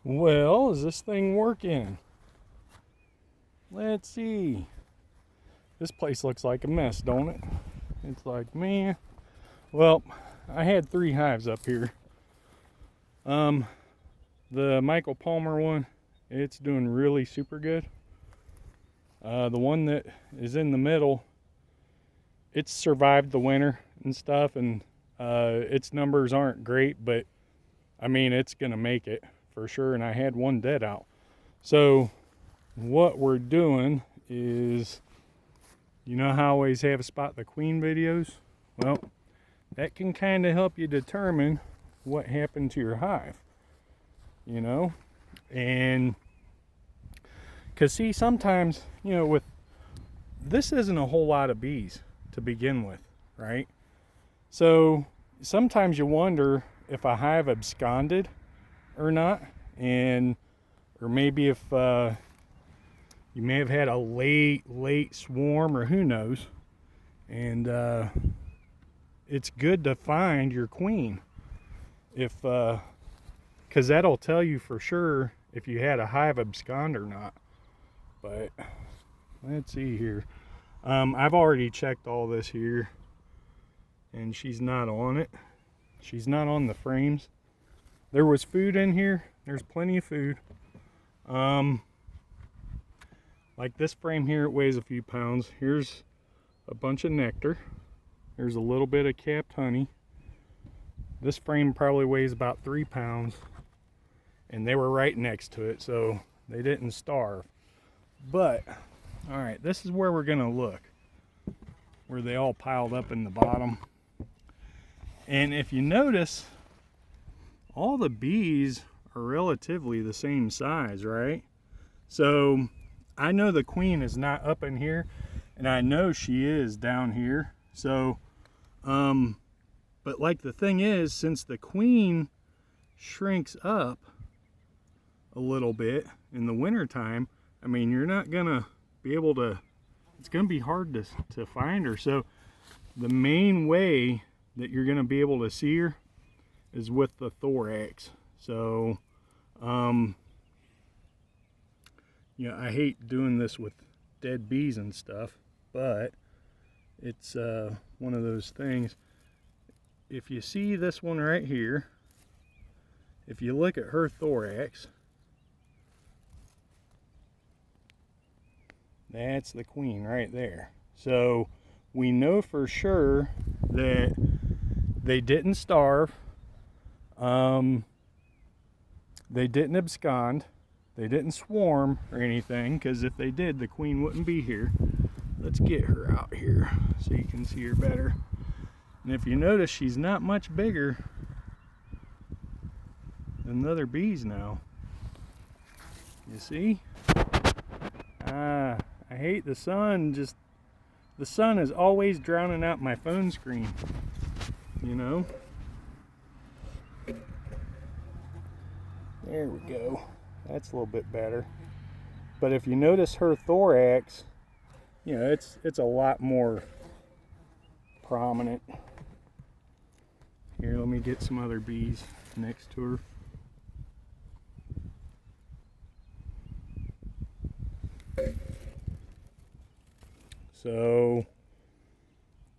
Well, is this thing working? Let's see. This place looks like a mess, don't it? It's like, man. Well, I had 3 hives up here. The Michael Palmer one, it's doing really super good. The one that is in the middle, it's survived the winter and stuff, and its numbers aren't great, but I mean, it's gonna make it for sure. And I had one dead out. So what we're doing is, you know how I always have spot the queen videos? Well, that can kind of help you determine what happened to your hive, you know? And because see, sometimes, you know, with this isn't a whole lot of bees to begin with, right? So sometimes you wonder if a hive absconded or not, and or maybe if you may have had a late swarm, or who knows. And it's good to find your queen, if because that'll tell you for sure if you had a hive abscond or not. But let's see here. I've already checked all this here, and she's not on it. She's not on the frames. There was food in here. There's plenty of food. Like this frame here, it weighs a few pounds. Here's a bunch of nectar. There's a little bit of capped honey. This frame probably weighs about 3 pounds, and they were right next to it, so they didn't starve. But all right, this is where we're gonna look, where they all piled up in the bottom. And if you notice, all the bees are relatively the same size, right? So I know the queen is not up in here, and I know she is down here. So but like the thing is, since the queen shrinks up a little bit in the winter time, I mean, you're not gonna be able to, it's gonna be hard to find her. So the main way that you're gonna be able to see her is with the thorax. So you know, I hate doing this with dead bees and stuff, but it's one of those things. If you see this one right here, if you look at her thorax, that's the queen right there. So we know for sure that they didn't starve, they didn't abscond, they didn't swarm or anything, because if they did, the queen wouldn't be here. Let's get her out here so you can see her better. And if you notice, she's not much bigger than the other bees now. You see? I hate the sun. Just the sun is always drowning out my phone screen, you know? There we go. That's a little bit better. But if you notice her thorax, you know, it's a lot more prominent. Here, let me get some other bees next to her. So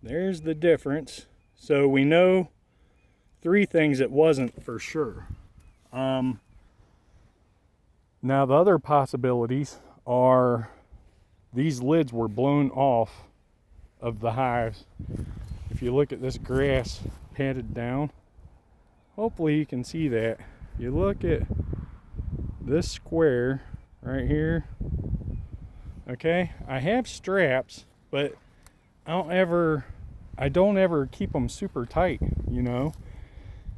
there's the difference. So we know 3 things it wasn't for sure. Now the other possibilities are these lids were blown off of the hives. If you look at this grass patted down, hopefully you can see that. You look at this square right here. Okay, I have straps, but I don't ever keep them super tight, you know.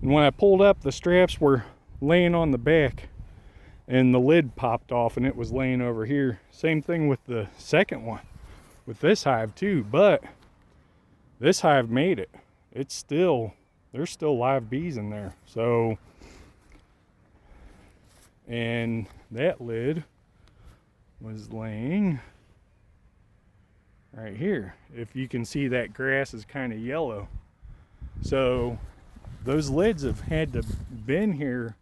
And when I pulled up, the straps were laying on the back, and the lid popped off, and it was laying over here. Same thing with the second one, with this hive too. But this hive made it. It's still, there's still live bees in there. So, and that lid was laying right here. If you can see, that grass is kind of yellow. So those lids have had to been here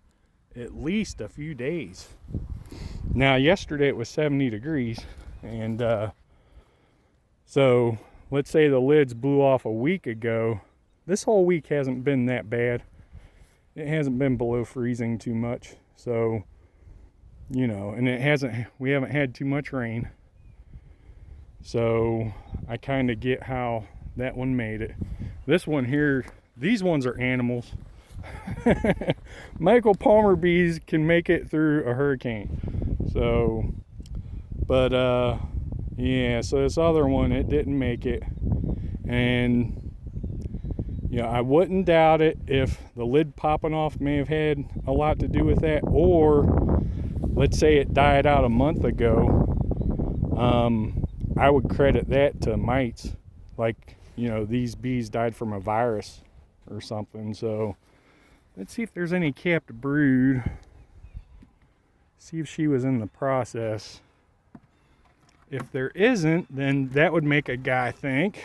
at least a few days. Now yesterday it was 70 degrees, and so let's say the lids blew off a week ago. This whole week hasn't been that bad. It hasn't been below freezing too much, so you know, and we haven't had too much rain, so I kind of get how that one made it. This one here, these ones are animals. Michael Palmer bees can make it through a hurricane. So, but yeah, so this other one, it didn't make it. And you know, I wouldn't doubt it if the lid popping off may have had a lot to do with that, or let's say it died out a month ago. I would credit that to mites, like, you know, these bees died from a virus or something. So let's see if there's any capped brood. See if she was in the process. If there isn't, then that would make a guy think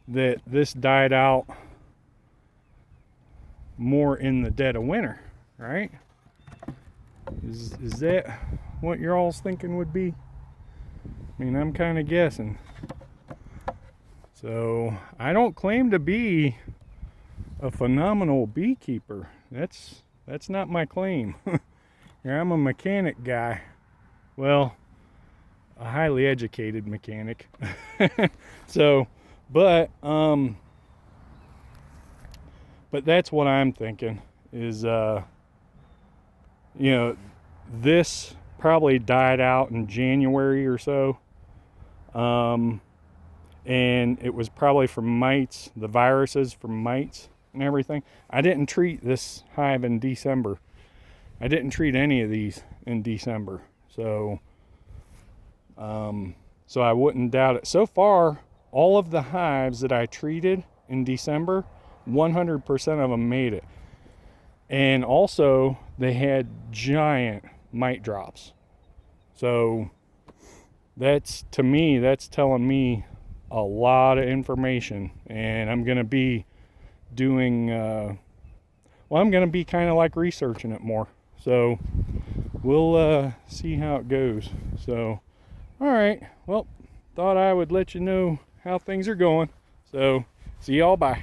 that this died out more in the dead of winter, right? Is that what you're all thinking would be? I mean, I'm kind of guessing. So I don't claim to be a phenomenal beekeeper. That's not my claim. Here, I'm a mechanic guy. Well, a highly educated mechanic. So, but that's what I'm thinking is, you know, this probably died out in January or so. And it was probably from mites, the viruses from mites and everything. I didn't treat this hive in December. I didn't treat any of these in December. So, so I wouldn't doubt it. So far, all of the hives that I treated in December, 100% of them made it. And also, they had giant mite drops. So, to me, that's telling me a lot of information. And I'm going to be doing, well, I'm going to be kind of like researching it more. So, we'll see how it goes. So, all right. Well, thought I would let you know how things are going. So, see y'all. Bye.